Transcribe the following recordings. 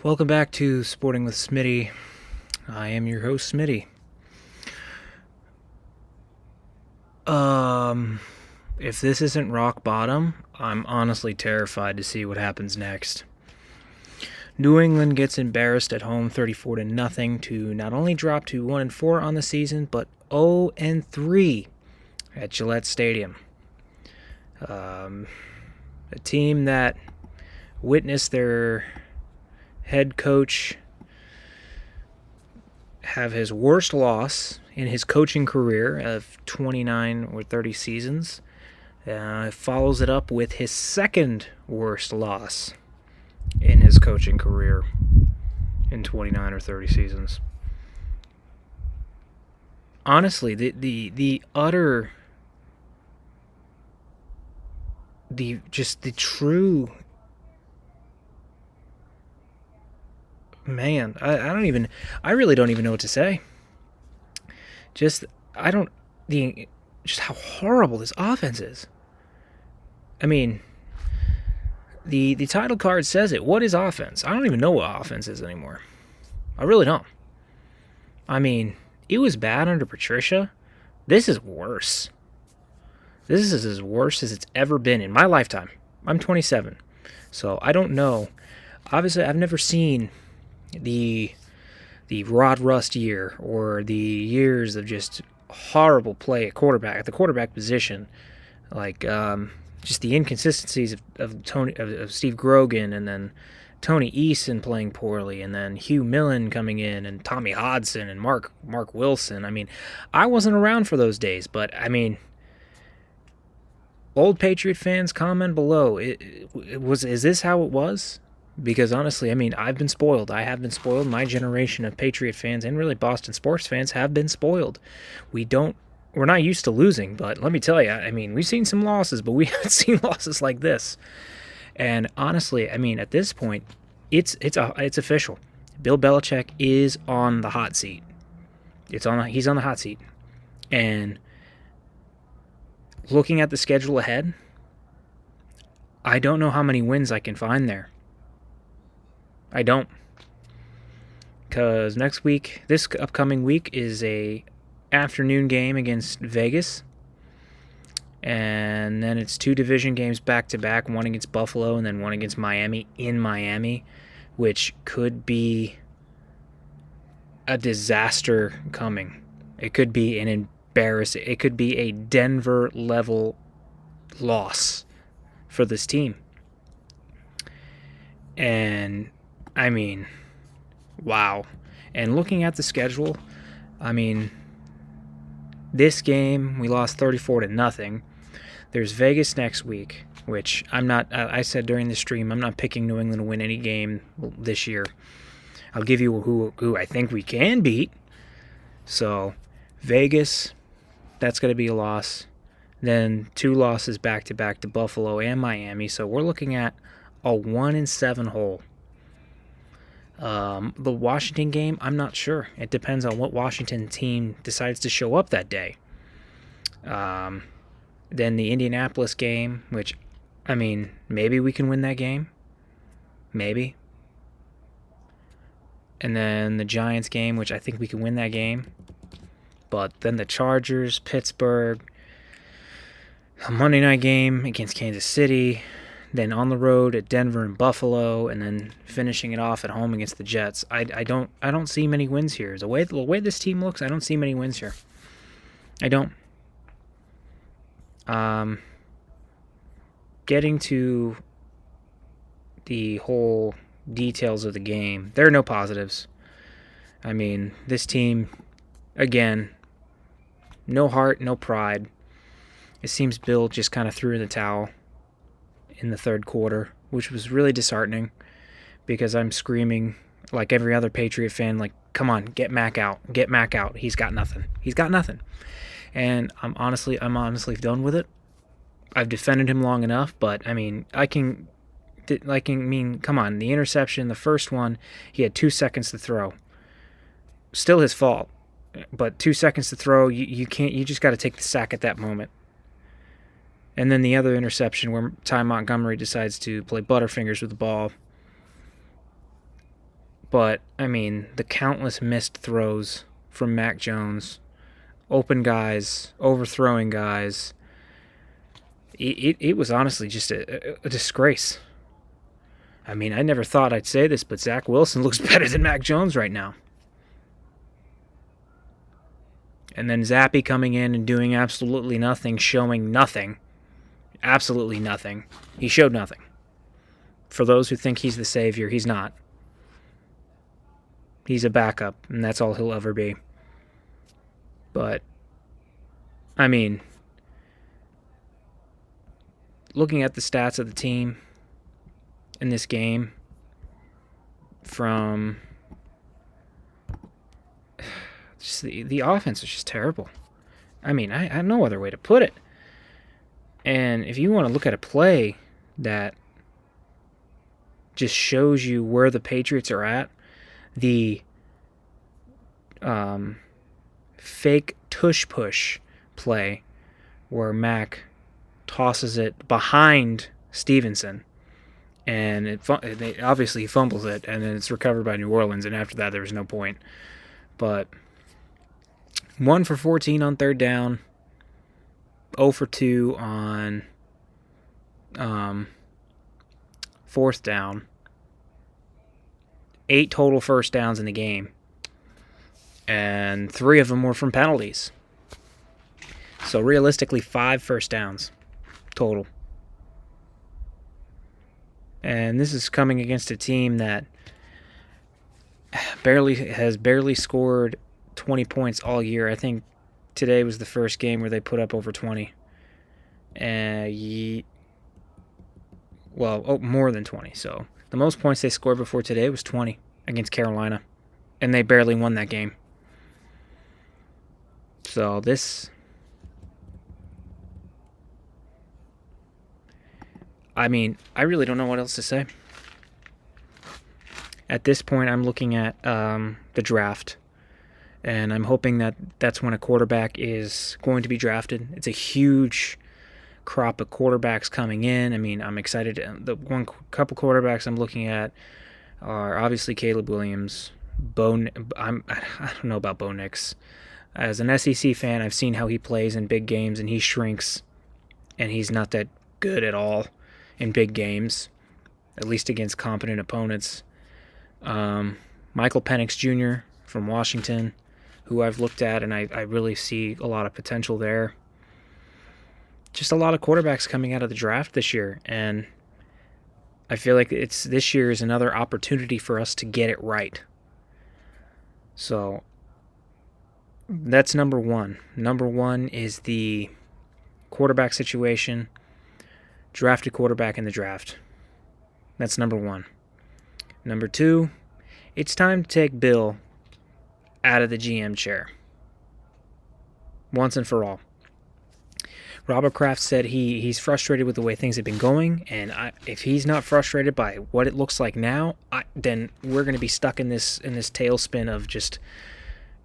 Welcome back to Sporting with Smitty. I am your host, Smitty. If this isn't rock bottom, I'm honestly terrified to see what happens next. New England gets embarrassed at home 34 to nothing to not only drop to 1-4 on the season, but 0-3 at Gillette Stadium. A team that witnessed their head coach have his worst loss in his coaching career of 29 or 30 seasons. Follows it up with his second worst loss in his coaching career in 29 or 30 seasons. Honestly, the utter, the true, man, I really don't even know what to say. Just how horrible this offense is. I mean, the title card says it. What is offense? I don't even know what offense is anymore. I really don't. I mean, it was bad under Patricia. This is worse. This is as worse as it's ever been in my lifetime. I'm 27, so I don't know. Obviously, I've never seen the Rod Rust year or the years of just horrible play at the quarterback position, like just the inconsistencies of Steve Grogan, and then Tony Eason playing poorly, and then Hugh Millen coming in, and Tommy Hodson and Mark Wilson. I mean, I wasn't around for those days, but I mean, old Patriot fans, comment below. Is this how it was? Because honestly, I mean, I've been spoiled. I have been spoiled. My generation of Patriot fans and really Boston sports fans have been spoiled. We're not used to losing, but let me tell you, I mean, we've seen some losses, but we haven't seen losses like this. And honestly, I mean, at this point, it's official. Bill Belichick is on the hot seat. He's on the hot seat. And looking at the schedule ahead, I don't know how many wins I can find there. I don't. Because this upcoming week is a afternoon game against Vegas. And then it's 2 division games back-to-back, one against Buffalo and then one against Miami in Miami, which could be a disaster coming. It could be an embarrassing. It could be a Denver-level loss for this team. And, I mean, wow. And looking at the schedule, I mean, this game, we lost 34 to nothing. There's Vegas next week, which I said during the stream, I'm not picking New England to win any game this year. I'll give you who I think we can beat. So, Vegas, that's going to be a loss. Then 2 losses back-to-back to Buffalo and Miami. So, we're looking at a 1-7 hole. The Washington game, I'm not sure. It depends on what Washington team decides to show up that day. Then the Indianapolis game, which, I mean, maybe we can win that game. Maybe. And then the Giants game, which I think we can win that game. But then the Chargers, Pittsburgh, a Monday night game against Kansas City, then on the road at Denver and Buffalo, and then finishing it off at home against the Jets. I don't see many wins here. The way this team looks, I don't see many wins here. I don't. Getting to the whole details of the game, there are no positives. I mean, this team, again, no heart, no pride. It seems Bill just kind of threw in the towel in the third quarter, which was really disheartening because I'm screaming like every other Patriot fan, like, come on, get Mac out. He's got nothing. And I'm honestly done with it. I've defended him long enough, but I mean, come on, the interception, the first one, he had 2 seconds to throw. Still his fault, but 2 seconds to throw, you just got to take the sack at that moment. And then the other interception where Ty Montgomery decides to play Butterfingers with the ball. But, I mean, the countless missed throws from Mac Jones, open guys, overthrowing guys, it was honestly just a disgrace. I mean, I never thought I'd say this, but Zach Wilson looks better than Mac Jones right now. And then Zappy coming in and doing absolutely nothing, showing nothing. Absolutely nothing. He showed nothing. For those who think he's the savior, he's not. He's a backup, and that's all he'll ever be. But, I mean, looking at the stats of the team in this game from just the offense is just terrible. I mean, I have no other way to put it. And if you want to look at a play that just shows you where the Patriots are at, the fake tush push play where Mac tosses it behind Stevenson, and obviously he fumbles it, and then it's recovered by New Orleans, and after that there was no point. But 1 for 14 on third down, 0 for 2 on fourth down, 8 total first downs in the game, and 3 of them were from penalties. So realistically, 5 first downs total. And this is coming against a team that has barely scored 20 points all year. I think today was the first game where they put up over 20. More than 20. So the most points they scored before today was 20 against Carolina, and they barely won that game. So I mean, I really don't know what else to say. At this point, I'm looking at the draft, and I'm hoping that that's when a quarterback is going to be drafted. It's a huge crop of quarterbacks coming in. I mean, I'm excited. The couple quarterbacks I'm looking at are obviously Caleb Williams. I don't know about Bo Nix. As an SEC fan, I've seen how he plays in big games, and he shrinks, and he's not that good at all in big games, at least against competent opponents. Michael Penix Jr. from Washington, who I've looked at, and I really see a lot of potential there. Just a lot of quarterbacks coming out of the draft this year, and I feel like this year is another opportunity for us to get it right. So that's number one. Number one is the quarterback situation. Drafted quarterback in the draft. That's number one. Number two, it's time to take Bill out of the GM chair. Once and for all. Robert Kraft said he's frustrated with the way things have been going, and if he's not frustrated by what it looks like now, then we're going to be stuck in this tailspin of just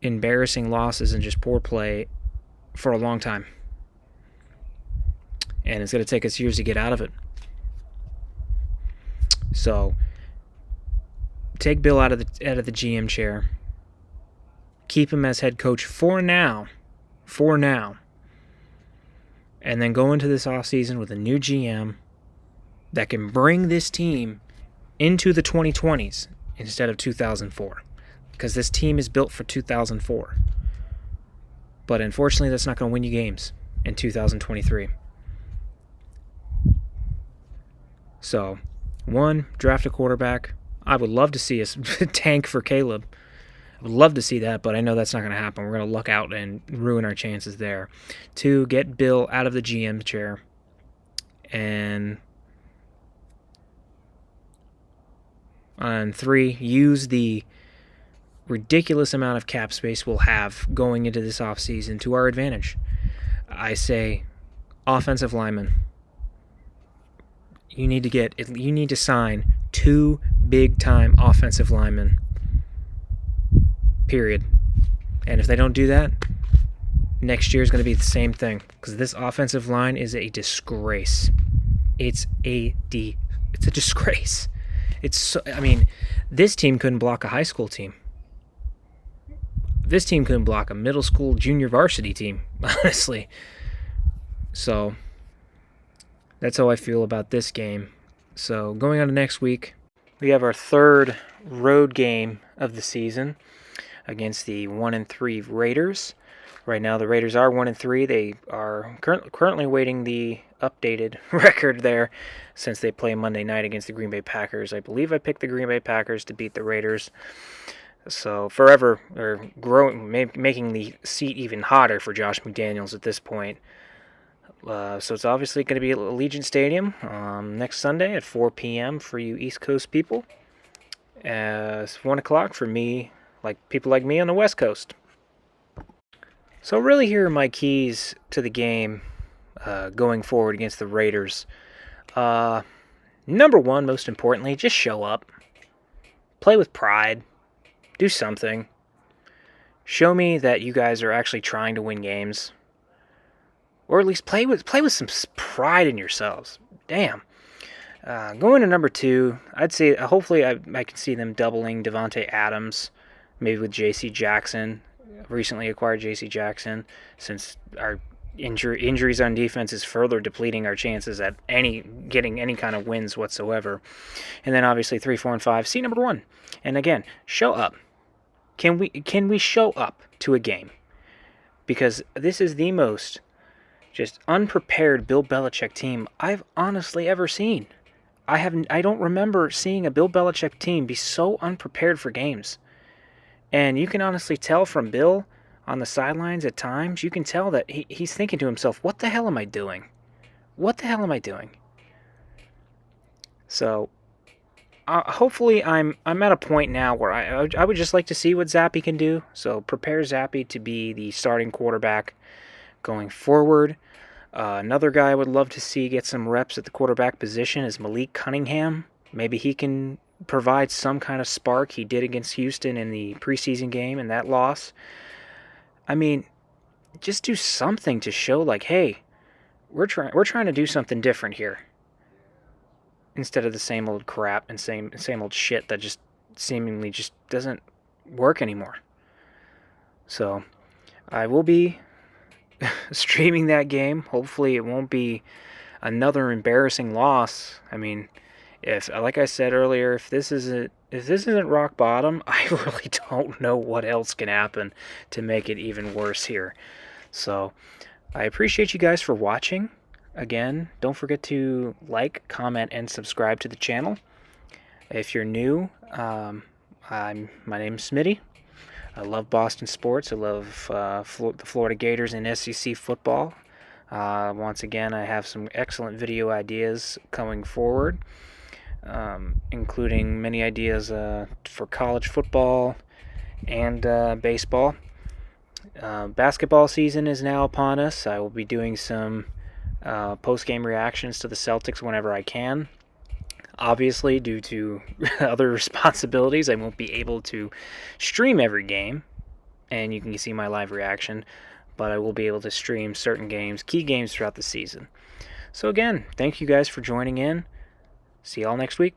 embarrassing losses and just poor play for a long time. And it's going to take us years to get out of it. So, take Bill out of the GM chair. Keep him as head coach for now. And then go into this offseason with a new GM that can bring this team into the 2020s instead of 2004. Because this team is built for 2004. But unfortunately, that's not going to win you games in 2023. So, one, draft a quarterback. I would love to see us tank for Caleb. I would love to see that, but I know that's not going to happen. We're going to luck out and ruin our chances there. Two, get Bill out of the GM chair. And three, use the ridiculous amount of cap space we'll have going into this offseason to our advantage. I say offensive linemen. You need to sign 2 big-time offensive linemen. Period. And if they don't do that, next year is going to be the same thing, because this offensive line is a disgrace. It's a disgrace. I mean, this team couldn't block a high school team. This team couldn't block a middle school junior varsity team, honestly. So that's how I feel about this game. So going on to next week, we have our third road game of the season against the 1-3 Raiders. Right now, the Raiders are 1-3. They are currently waiting the updated record there, since they play Monday night against the Green Bay Packers. I believe I picked the Green Bay Packers to beat the Raiders. So forever, or making the seat even hotter for Josh McDaniels at this point. So it's obviously going to be at Allegiant Stadium next Sunday at 4 p.m. for you East Coast people. It's 1 o'clock for me, like people like me on the West Coast. So really here are my keys to the game going forward against the Raiders. Number one, most importantly, just show up. Play with pride. Do something. Show me that you guys are actually trying to win games. Or at least play with some pride in yourselves. Damn. Going to number two, I'd say hopefully I can see them doubling Devontae Adams, maybe with J.C. Jackson. Recently acquired J.C. Jackson, since our injuries on defense is further depleting our chances at getting any kind of wins whatsoever. And then obviously 3, 4, and 5. See number one. And again, show up. Can we show up to a game? Because this is the most just unprepared Bill Belichick team I've honestly ever seen. I don't remember seeing a Bill Belichick team be so unprepared for games. And you can honestly tell from Bill on the sidelines at times, you can tell that he's thinking to himself, what the hell am I doing? What the hell am I doing? So hopefully I'm at a point now where I would just like to see what Zappe can do. So prepare Zappe to be the starting quarterback going forward. Another guy I would love to see get some reps at the quarterback position is Malik Cunningham. Maybe he can provide some kind of spark. He did against Houston in the preseason game and that loss. I mean, just do something to show like, hey, we're trying to do something different here, instead of the same old crap and same old shit that just seemingly just doesn't work anymore. So I will be streaming that game. Hopefully it won't be another embarrassing loss. I mean, if, like I said earlier, if this isn't rock bottom, I really don't know what else can happen to make it even worse here. So I appreciate you guys for watching. Again, don't forget to like, comment, and subscribe to the channel. If you're new, my name's Smitty. I love Boston sports. I love the Florida Gators and SEC football. Once again, I have some excellent video ideas coming forward, including many ideas for college football and baseball. Basketball season is now upon us. I will be doing some post-game reactions to the Celtics whenever I can. Obviously, due to other responsibilities, I won't be able to stream every game, and you can see my live reaction, but I will be able to stream certain games, key games throughout the season. So again, thank you guys for joining in. See y'all next week.